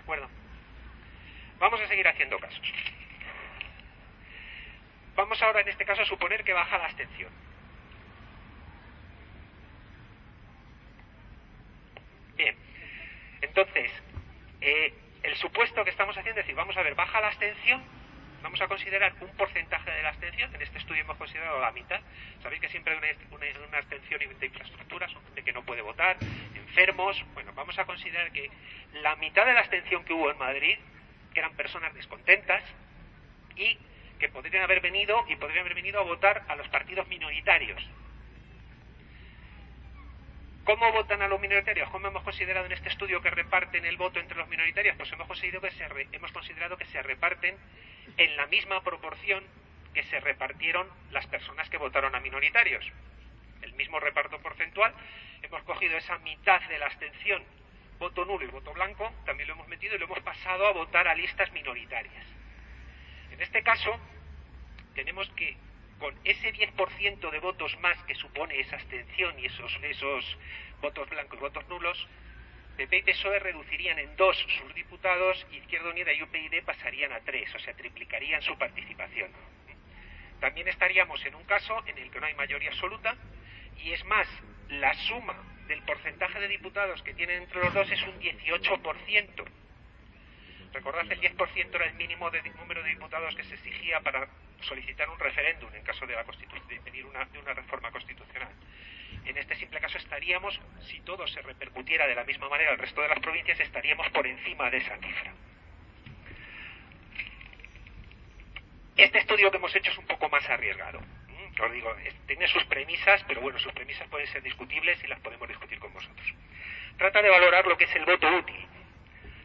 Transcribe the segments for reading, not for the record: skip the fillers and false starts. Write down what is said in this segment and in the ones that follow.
acuerdo? Vamos a seguir haciendo casos. Vamos ahora, en este caso, a suponer que baja la abstención. Bien, entonces, el supuesto que estamos haciendo es decir, vamos a ver, baja la abstención, vamos a considerar un porcentaje de la abstención. En este estudio hemos considerado la mitad. Sabéis que siempre hay una abstención de infraestructura, son gente que no puede votar, enfermos. Bueno, vamos a considerar que la mitad de la abstención que hubo en Madrid, que eran personas descontentas y que podrían haber venido a votar a los partidos minoritarios. ¿Cómo votan a los minoritarios? ¿Cómo hemos considerado en este estudio que reparten el voto entre los minoritarios? Pues hemos considerado que se reparten en la misma proporción que se repartieron las personas que votaron a minoritarios. El mismo reparto porcentual. Hemos cogido esa mitad de la abstención, voto nulo y voto blanco, también lo hemos metido y lo hemos pasado a votar a listas minoritarias. En este caso, tenemos que, con ese 10% de votos más que supone esa abstención y esos votos blancos y votos nulos, PP y PSOE reducirían en 2 sus diputados, Izquierda Unida y UPyD pasarían a 3, o sea, triplicarían su participación. También estaríamos en un caso en el que no hay mayoría absoluta, y es más, la suma del porcentaje de diputados que tienen entre los dos es un 18%. Recordad, el 10% era el mínimo de número de diputados que se exigía para solicitar un referéndum en caso de pedir una reforma constitucional. En este simple caso estaríamos, si todo se repercutiera de la misma manera al resto de las provincias, estaríamos por encima de esa cifra. Este estudio que hemos hecho es un poco más arriesgado. Os digo, tiene sus premisas, pero bueno, sus premisas pueden ser discutibles y las podemos discutir con vosotros. Trata de valorar lo que es el voto útil.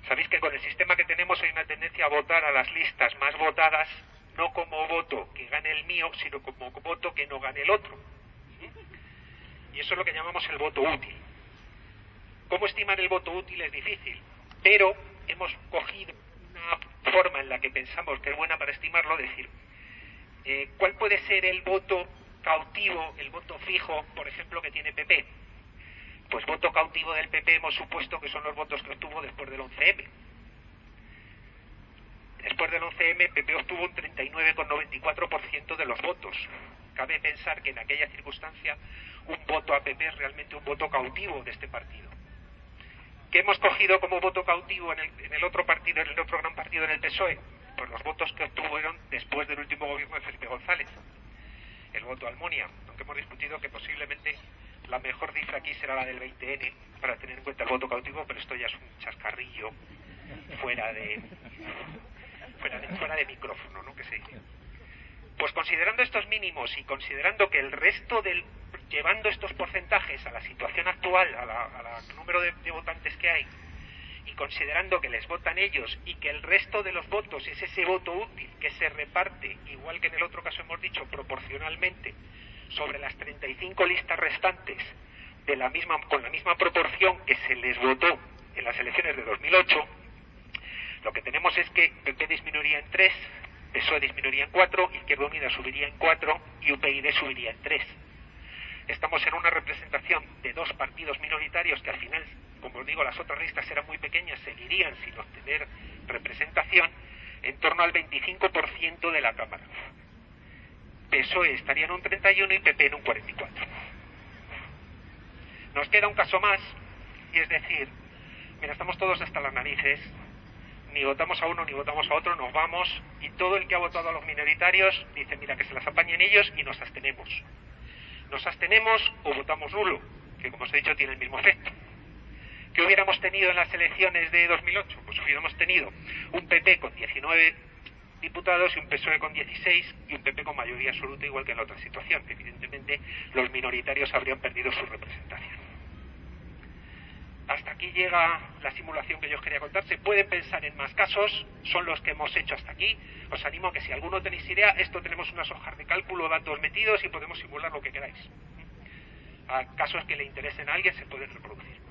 Sabéis que con el sistema que tenemos hay una tendencia a votar a las listas más votadas, no como voto que gane el mío, sino como voto que no gane el otro. Y eso es lo que llamamos el voto útil. ¿Cómo estimar el voto útil? Es difícil, pero hemos cogido una forma en la que pensamos que es buena para estimarlo, decir, ¿cuál puede ser el voto cautivo, el voto fijo, por ejemplo, que tiene PP? Pues voto cautivo del PP hemos supuesto que son los votos que obtuvo después del 11M. Después del 11M, PP obtuvo un 39,94% de los votos. Cabe pensar que en aquella circunstancia un voto a PP es realmente un voto cautivo de este partido. ¿Qué hemos cogido como voto cautivo en el otro partido, en el otro gran partido, en el PSOE? Pues los votos que obtuvieron después del último gobierno de Felipe González. El voto Almunia, aunque hemos discutido que posiblemente la mejor cifra aquí será la del 20N para tener en cuenta el voto cautivo, pero esto ya es un chascarrillo fuera de micrófono, ¿no? Que se dice. Pues considerando estos mínimos y considerando que el resto llevando estos porcentajes a la situación actual, al número de votantes que hay, y considerando que les votan ellos y que el resto de los votos es ese voto útil que se reparte, igual que en el otro caso hemos dicho, proporcionalmente sobre las 35 listas restantes con la misma proporción que se les votó en las elecciones de 2008, lo que tenemos es que PP disminuiría en 3, PSOE disminuiría en 4, Izquierda Unida subiría en 4 y UPyD subiría en 3. Estamos en una representación de 2 partidos minoritarios que al final, como os digo, las otras listas eran muy pequeñas, seguirían sin obtener representación en torno al 25% de la Cámara. PSOE estaría en un 31 y PP en un 44. Nos queda un caso más, y es decir, mira, estamos todos hasta las narices, ni votamos a uno ni votamos a otro, nos vamos, y todo el que ha votado a los minoritarios dice, mira, que se las apañen ellos, y nos abstenemos. Nos abstenemos o votamos nulo, que como os he dicho tiene el mismo efecto. ¿Qué hubiéramos tenido en las elecciones de 2008? Pues hubiéramos tenido un PP con 19 diputados y un PSOE con 16 y un PP con mayoría absoluta, igual que en la otra situación. Evidentemente los minoritarios habrían perdido su representación. Hasta aquí llega la simulación que yo os quería contar. Se pueden pensar en más casos, son los que hemos hecho hasta aquí. Os animo a que si alguno tenéis idea, esto tenemos unas hojas de cálculo, datos metidos y podemos simular lo que queráis. A casos que le interesen a alguien se pueden reproducir.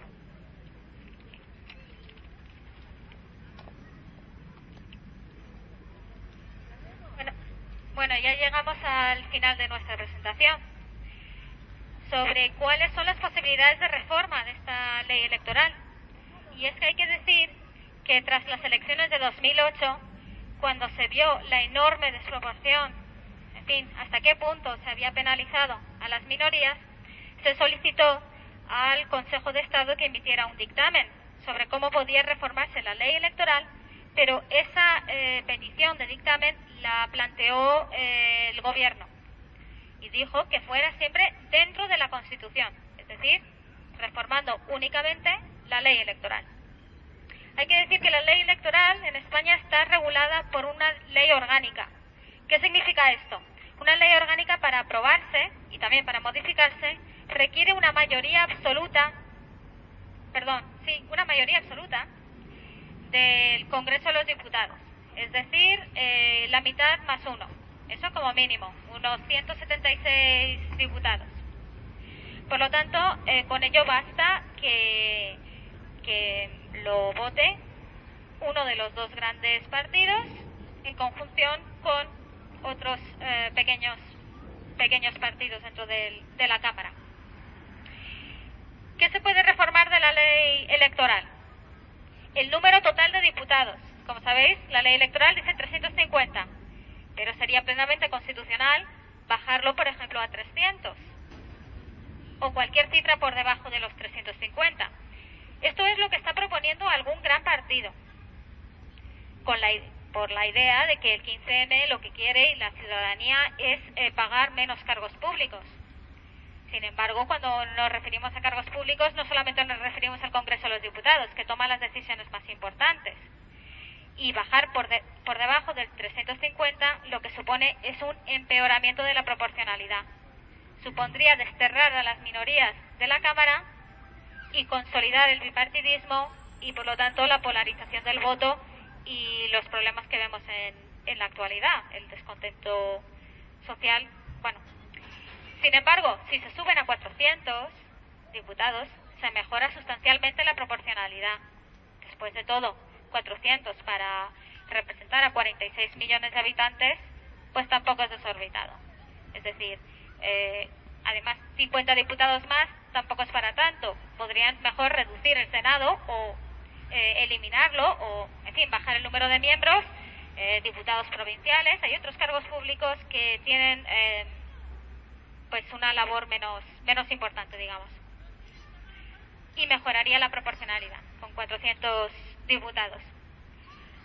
Bueno, ya llegamos al final de nuestra presentación sobre cuáles son las posibilidades de reforma de esta ley electoral. Y es que hay que decir que tras las elecciones de 2008, cuando se vio la enorme desproporción, en fin, hasta qué punto se había penalizado a las minorías, se solicitó al Consejo de Estado que emitiera un dictamen sobre cómo podía reformarse la ley electoral, pero esa petición de dictamen la planteó el Gobierno y dijo que fuera siempre dentro de la Constitución, es decir, reformando únicamente la ley electoral. Hay que decir que la ley electoral en España está regulada por una ley orgánica. ¿Qué significa esto? Una ley orgánica, para aprobarse y también para modificarse, requiere una mayoría absoluta, una mayoría absoluta del Congreso de los Diputados, es decir, la mitad más uno, eso como mínimo, unos 176 diputados. Por lo tanto, con ello basta que lo vote uno de los dos grandes partidos en conjunción con otros pequeños partidos dentro de la Cámara. ¿Qué se puede reformar de la ley electoral? El número total de diputados. Como sabéis, la ley electoral dice 350, pero sería plenamente constitucional bajarlo, por ejemplo, a 300 o cualquier cifra por debajo de los 350. Esto es lo que está proponiendo algún gran partido, por la idea de que el 15M lo que quiere y la ciudadanía es pagar menos cargos públicos. Sin embargo, cuando nos referimos a cargos públicos, no solamente nos referimos al Congreso de los Diputados, que toma las decisiones más importantes. Y bajar por debajo del 350 lo que supone es un empeoramiento de la proporcionalidad. Supondría desterrar a las minorías de la Cámara y consolidar el bipartidismo y, por lo tanto, la polarización del voto y los problemas que vemos en la actualidad, el descontento social. Sin embargo, si se suben a 400 diputados, se mejora sustancialmente la proporcionalidad. Después de todo, 400 para representar a 46 millones de habitantes, pues tampoco es desorbitado. Es decir, además, 50 diputados más tampoco es para tanto. Podrían mejor reducir el Senado o eliminarlo o, en fin, bajar el número de miembros, diputados provinciales. Hay otros cargos públicos que tienen pues una labor menos importante, digamos. Y mejoraría la proporcionalidad con 400 diputados.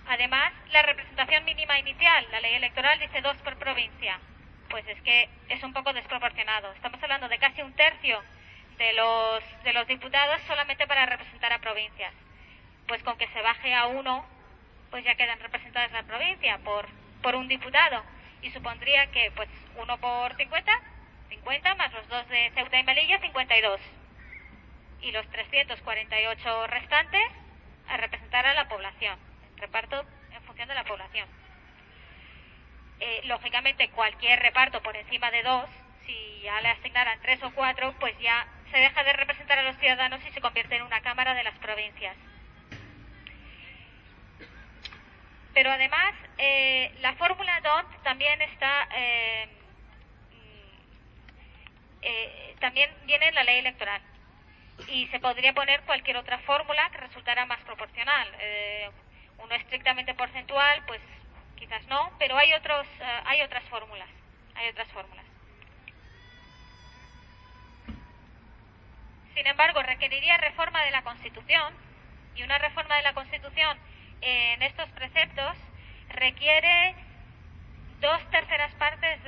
Además, la representación mínima inicial, la ley electoral dice 2 por provincia. Pues es que es un poco desproporcionado. Estamos hablando de casi un tercio de los diputados solamente para representar a provincias. Pues con que se baje a 1, pues ya quedan representadas la provincia por un diputado. Y supondría que, pues, 1 por 50 más los 2 de Ceuta y Melilla, 52. Y los 348 restantes a representar a la población. Reparto en función de la población. Lógicamente, cualquier reparto por encima de 2, si ya le asignaran 3 o 4, pues ya se deja de representar a los ciudadanos y se convierte en una cámara de las provincias. Pero además, la fórmula DONT también está... también viene en la ley electoral y se podría poner cualquier otra fórmula que resultara más proporcional. Uno estrictamente porcentual, pues quizás no, pero hay otras fórmulas. Sin embargo, requeriría reforma de la Constitución, y una reforma de la Constitución en estos preceptos requiere dos terceras partes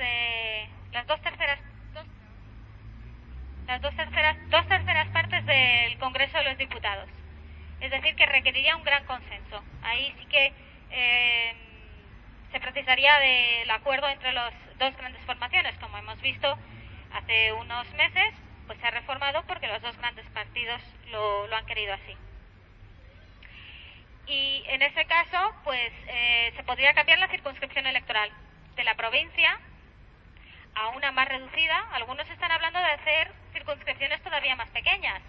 del Congreso de los Diputados. Es decir, que requeriría un gran consenso. Ahí sí que se precisaría del acuerdo entre las dos grandes formaciones. Como hemos visto hace unos meses, pues se ha reformado porque los dos grandes partidos lo han querido así. Y en ese caso, pues se podría cambiar la circunscripción electoral de la provincia a una más reducida. Algunos están hablando de hacer circunscripciones todavía más pequeñas.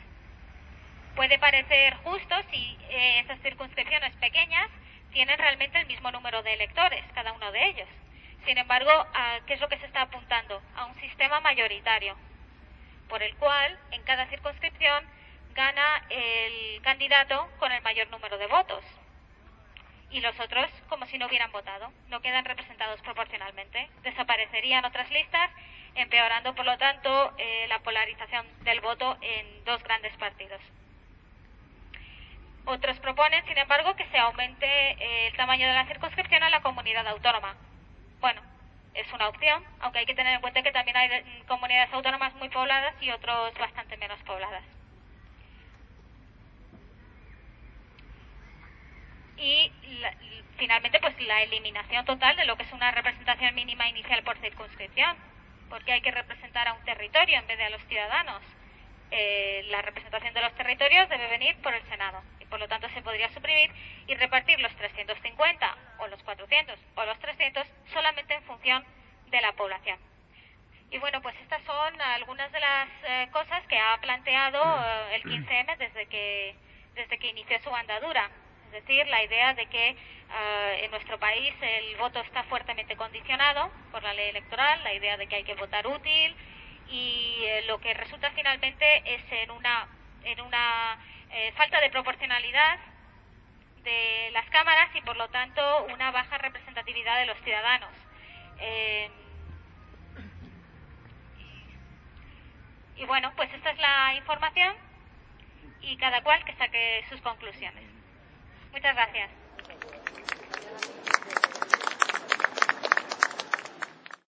Puede parecer justo si esas circunscripciones pequeñas tienen realmente el mismo número de electores, cada uno de ellos. Sin embargo, ¿qué es lo que se está apuntando? A un sistema mayoritario, por el cual en cada circunscripción gana el candidato con el mayor número de votos. y los otros como si no hubieran votado. No quedan representados proporcionalmente. Desaparecerían otras listas, empeorando, por lo tanto, la polarización del voto en dos grandes partidos. Otros proponen, sin embargo, que se aumente el tamaño de la circunscripción a la comunidad autónoma. Bueno, es una opción, aunque hay que tener en cuenta que también hay comunidades autónomas muy pobladas y otros bastante menos pobladas. Y finalmente, pues la eliminación total de lo que es una representación mínima inicial por circunscripción, porque hay que representar a un territorio en vez de a los ciudadanos. La representación de los territorios debe venir por el Senado y por lo tanto se podría suprimir y repartir los 350 o los 400 o los 300 solamente en función de la población. Y bueno, pues estas son algunas de las cosas que ha planteado el 15M desde que inició su andadura. Es decir, la idea de que en nuestro país el voto está fuertemente condicionado por la ley electoral, la idea de que hay que votar útil, y lo que resulta finalmente es en una falta de proporcionalidad de las cámaras y por lo tanto una baja representatividad de los ciudadanos. Y bueno, pues esta es la información y cada cual que saque sus conclusiones. Muchas gracias.